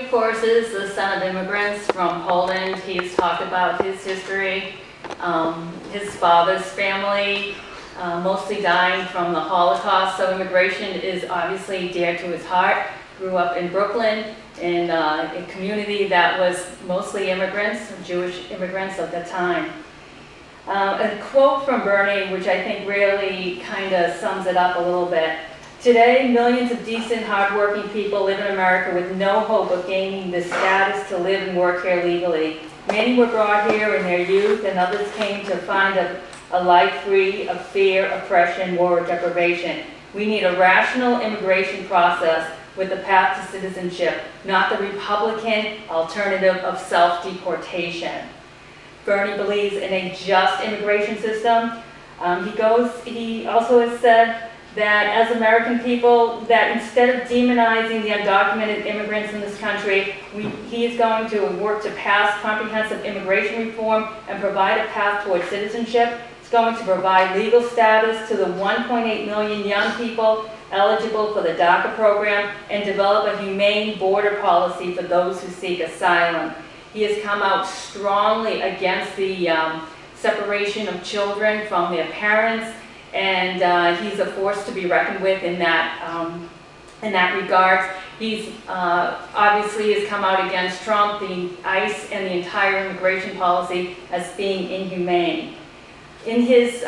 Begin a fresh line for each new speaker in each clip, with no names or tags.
of course, is the son of immigrants from Poland. He's talked about his history. His father's family mostly dying from the Holocaust, so immigration is obviously dear to his heart. Grew up in Brooklyn in a community that was mostly immigrants, Jewish immigrants of the time. A quote from Bernie, which I think really kind of sums it up a little bit. Today, millions of decent, hardworking people live in America with no hope of gaining the status to live and work here legally. Many were brought here in their youth, and others came to find a life free of fear, oppression, war, or deprivation. We need a rational immigration process with a path to citizenship, not the Republican alternative of self-deportation. Bernie believes in a just immigration system. He also has said that as American people, that instead of demonizing the undocumented immigrants in this country, he is going to work to pass comprehensive immigration reform and provide a path toward citizenship. It's going to provide legal status to the 1.8 million young people eligible for the DACA program and develop a humane border policy for those who seek asylum. He has come out strongly against the separation of children from their parents, and he's a force to be reckoned with in that regard. He's obviously has come out against Trump, the ICE, and the entire immigration policy as being inhumane. In his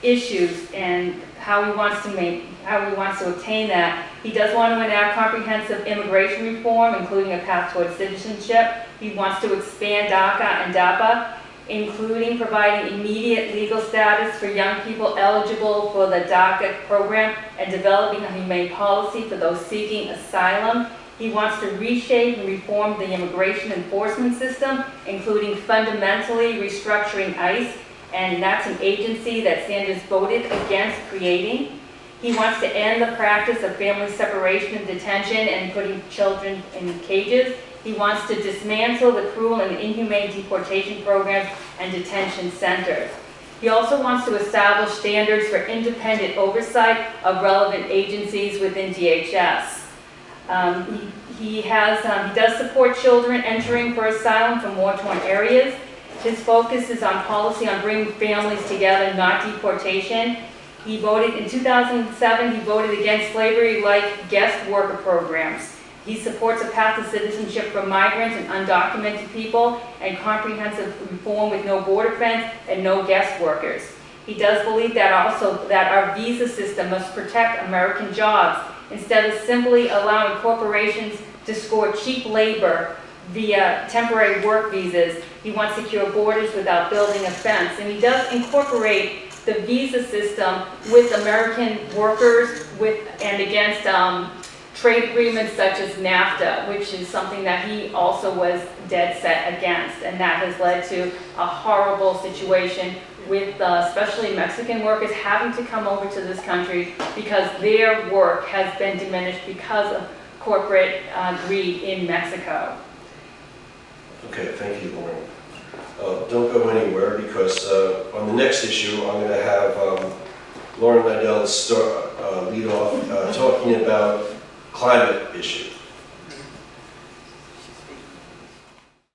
issues and how he wants to obtain that, he does want to enact comprehensive immigration reform, including a path towards citizenship. He wants to expand DACA and DAPA, including providing immediate legal status for young people eligible for the DACA program and developing a humane policy for those seeking asylum. He wants to reshape and reform the immigration enforcement system, including fundamentally restructuring ICE, and that's an agency that Sanders voted against creating. He wants to end the practice of family separation and detention and putting children in cages. He wants to dismantle the cruel and inhumane deportation programs and detention centers. He also wants to establish standards for independent oversight of relevant agencies within DHS. He does support children entering for asylum from war-torn areas. His focus is on policy on bringing families together, not deportation. He voted, in 2007, he voted against slavery-like guest worker programs. He supports a path to citizenship for migrants and undocumented people and comprehensive reform with no border fence and no guest workers. He does believe that also that our visa system must protect American jobs instead of simply allowing corporations to score cheap labor via temporary work visas. He wants secure borders without building a fence. And he does incorporate the visa system with American workers and against trade agreements such as NAFTA, which is something that he also was dead set against. And that has led to a horrible situation with especially Mexican workers having to come over to this country because their work has been diminished because of corporate greed in Mexico.
Okay, thank you, Lauren. Don't go anywhere because on the next issue I'm going to have Lauren Liddell lead off talking about climate issues.